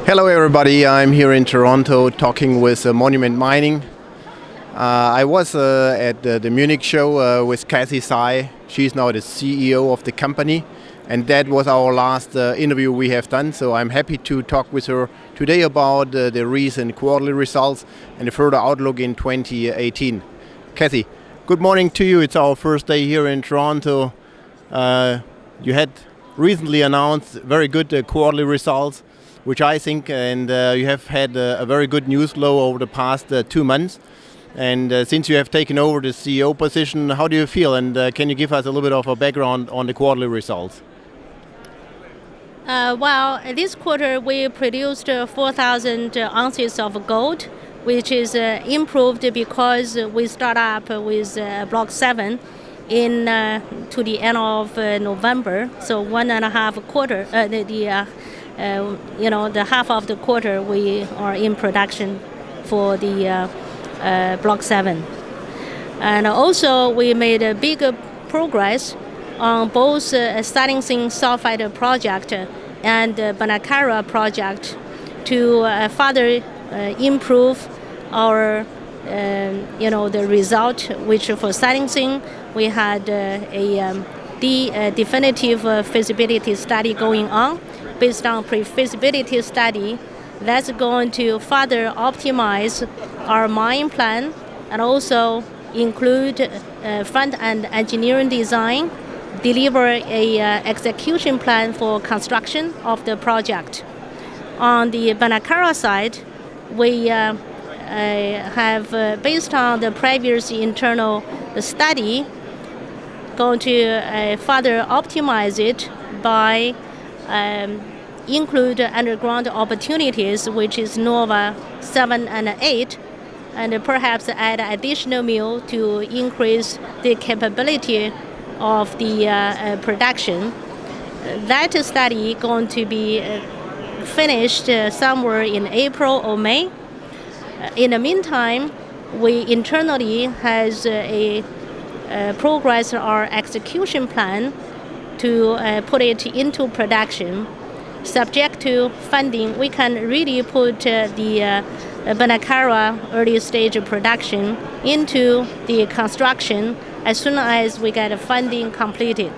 Hello everybody, I'm here in Toronto talking with Monument Mining. I was at the Munich show with Kathy Tsai. She's now the CEO of the company, and that was our last interview we have done, so I'm happy to talk with her today about the recent quarterly results and the further outlook in 2018. Kathy, good morning to you. It's our first day here in Toronto. You had recently announced very good quarterly results, which I think, and you have had a very good news flow over the past 2 months. And since you have taken over the CEO position, how do you feel? And can you give us a little bit of a background on the quarterly results? Well, this quarter we produced 4,000 ounces of gold, which is improved because we start up with Block 7 to the end of November. So 1.5 quarter, the half of the quarter we are in production for the Block 7. And also we made a big progress on both Selinsing sulfide project and Mengapur project to further improve our the result, which for Selinsing we had a definitive feasibility study going on based on pre-feasibility study that's going to further optimize our mine plan and also include front-end engineering design, deliver a execution plan for construction of the project. On the Mengapur side, we have, based on the previous internal study, going to further optimize it by include underground opportunities, which is Nova 7 and 8, and perhaps add additional mill to increase the capability of the production. That study going to be finished somewhere in April or May. In the meantime, we internally has a progress our execution plan to put it into production. Subject to funding, we can really put the Mengapur early stage production into the construction as soon as we get funding completed.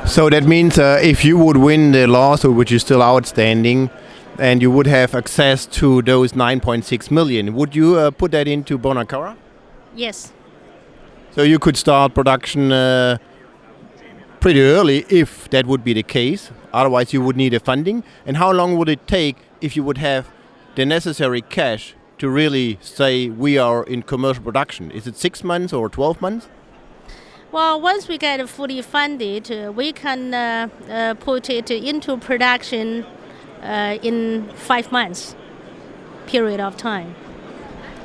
So that means if you would win the lawsuit, which is still outstanding, and you would have access to those 9.6 million, would you put that into Mengapur? Yes. So you could start production pretty early if that would be the case. Otherwise you would need a funding. And how long would it take if you would have the necessary cash to really say we are in commercial production? Is it 6 months or 12 months? Well, once we get fully funded, we can put it into production in 5 months period of time.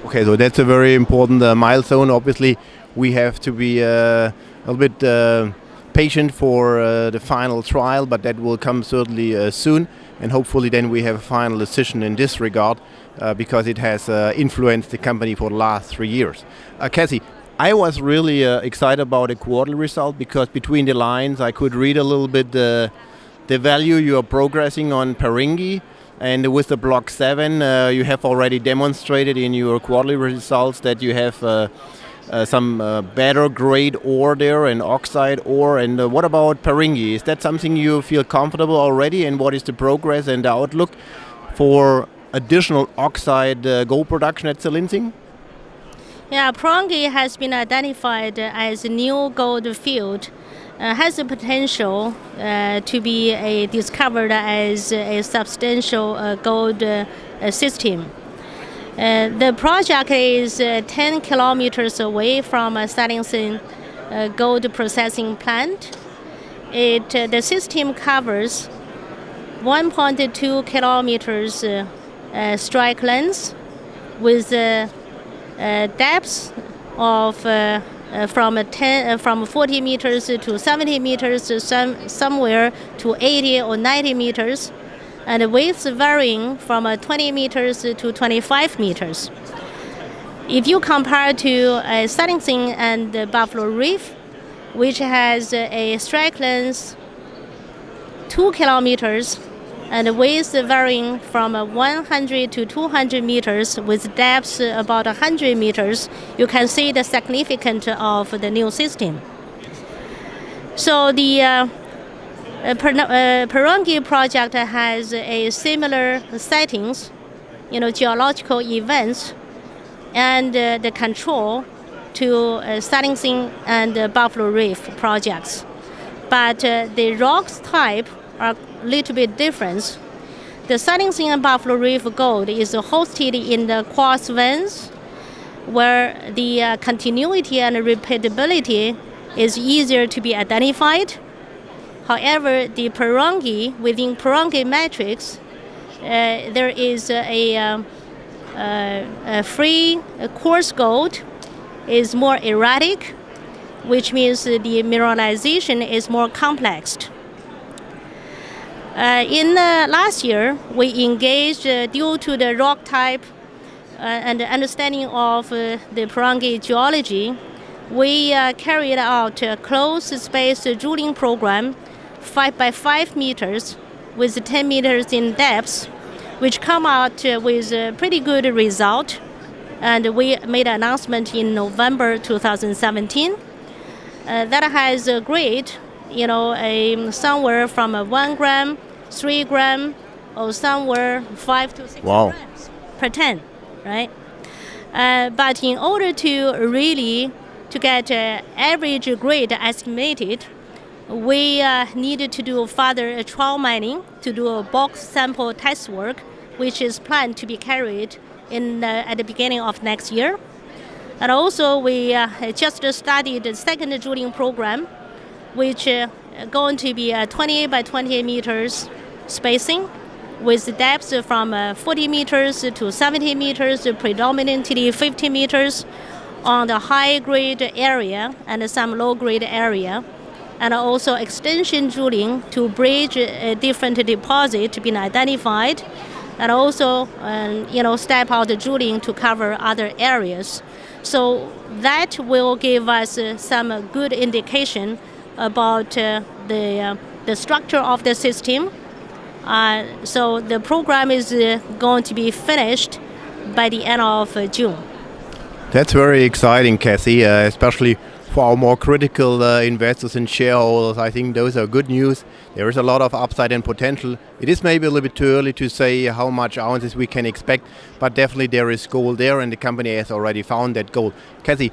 Okay, so that's a very important milestone. Obviously, we have to be a little bit patient for the final trial, but that will come certainly soon, and hopefully then we have a final decision in this regard because it has influenced the company for the last 3 years. Kathy, I was really excited about the quarterly result because between the lines I could read a little bit the value you are progressing on Paringi, and with the Block 7 you have already demonstrated in your quarterly results that you have some better grade ore there and oxide ore. And what about Paringi? Is that something you feel comfortable already, and what is the progress and the outlook for additional oxide gold production at Selinsing? Yeah, Paringi has been identified as a new gold field, has the potential to be discovered as a substantial gold system. The project is 10 kilometers away from a Selinsing gold processing plant. The system covers 1.2 kilometers strike length with depths of from 40 meters to 70 meters, somewhere to 80 or 90 meters, and widths varying from 20 meters to 25 meters. If you compare to Selinsing and Buffalo Reef, which has a strike length 2 kilometers and width varying from 100 to 200 meters with depths about 100 meters, you can see the significance of the new system. So the Perongi project has a similar settings, geological events, and the control to Selinsing and Buffalo Reef projects. But the rocks type are a little bit different. The Selinsing and Buffalo Reef gold is hosted in the quartz veins, where the continuity and repeatability is easier to be identified. However, the Perongi, within Perongi matrix, there is a free quartz gold is more erratic, which means the mineralization is more complex. In last year, we engaged due to the rock type and the understanding of the Perongi geology. We carried out a closed space drilling program, 5 by 5 meters, with 10 meters in depth, which come out with a pretty good result. And we made an announcement in November 2017. That has a grade, somewhere from 1 gram, 3 gram, or somewhere 5 to 6 grams per ton, right? But in order to really to get average grade estimated, we needed to do further trial mining to do a bulk sample test work, which is planned to be carried at the beginning of next year. And also we just started the second drilling program, which going to be 28 by 28 meters spacing with depths from 40 meters to 70 meters, predominantly 50 meters on the high-grade area and some low-grade area, and also extension drilling to bridge different deposits being identified, and also step-out drilling to cover other areas. So that will give us some good indication about the structure of the system. So the program is going to be finished by the end of June. That's very exciting, Kathy, especially for our more critical investors and shareholders. I think those are good news. There is a lot of upside and potential. It is maybe a little bit too early to say how much ounces we can expect, but definitely there is gold there, and the company has already found that gold. Kathy,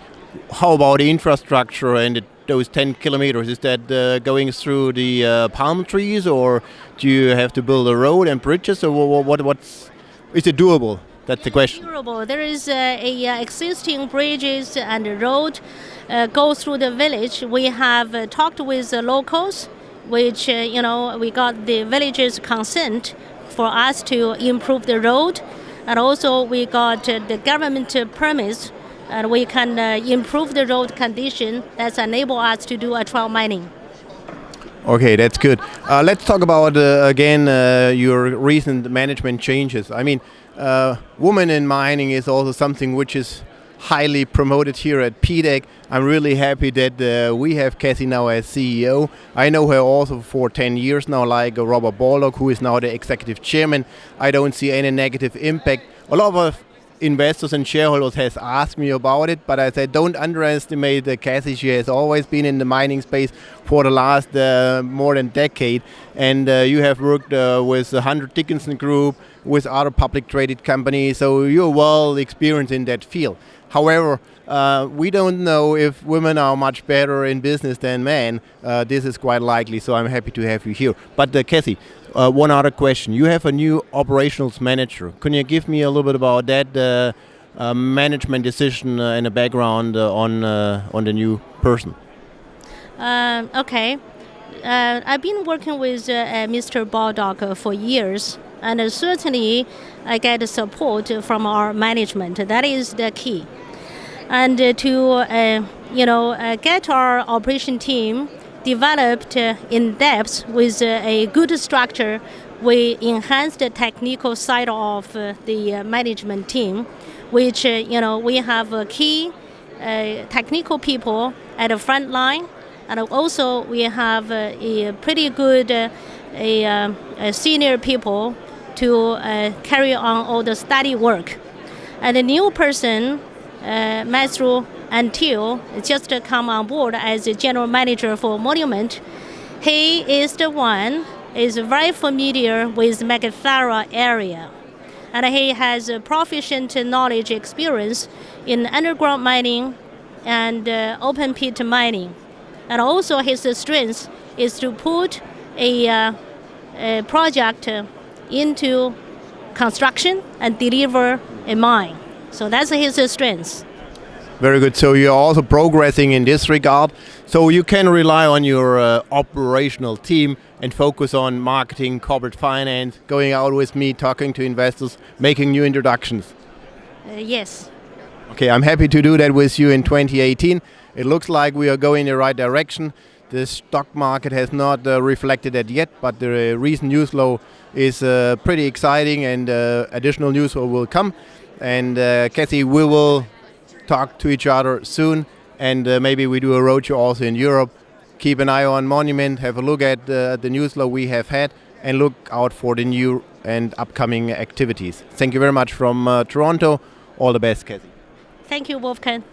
how about the infrastructure and those 10 kilometers? Is that going through the palm trees, or do you have to build a road and bridges, or is it doable? That's the question. Durable. There is a existing bridges and road go through the village. We have talked with the locals, which we got the villagers' consent for us to improve the road, and also we got the government permits, and we can improve the road condition that's enable us to do a trial mining. Okay, that's good. Let's talk about again your recent management changes. I mean, women in mining is also something which is highly promoted here at PDAC. I'm really happy that we have Kathy now as CEO. I know her also for 10 years now, like Robert Baldock, who is now the executive chairman. I don't see any negative impact. A lot of investors and shareholders has asked me about it, but I said don't underestimate Kathy. She has always been in the mining space for the last more than decade, and you have worked with the Hunter Dickinson Group, with other public traded companies, so you're well experienced in that field. However, we don't know if women are much better in business than men. This is quite likely, so I'm happy to have you here. But Kathy, one other question. You have a new operations manager. Can you give me a little bit about that management decision and a background on the new person? Okay. I've been working with Mr. Baldock for years, and certainly I get support from our management. That is the key. And to get our operation team developed in depth with a good structure, we enhanced the technical side of the management team, which we have key technical people at the front line, and also we have a pretty good a senior people to carry on all the study work. And the new person, Maestro Until, just come on board as the general manager for Monument. He is the one is very familiar with Mengapur area, and he has a proficient knowledge experience in underground mining and open pit mining. And also his strength is to put a project into construction and deliver a mine. So that's his strength. Very good. So you're also progressing in this regard. So you can rely on your operational team and focus on marketing, corporate finance, going out with me, talking to investors, making new introductions. Yes. Okay, I'm happy to do that with you in 2018. It looks like we are going in the right direction. The stock market has not reflected that yet, but the recent news flow is pretty exciting, and additional news flow will come. And Kathy, we will talk to each other soon, and maybe we do a roadshow also in Europe. Keep an eye on Monument, have a look at the news flow we have had, and look out for the new and upcoming activities. Thank you very much from Toronto. All the best, Kathy. Thank you, Wolfgang.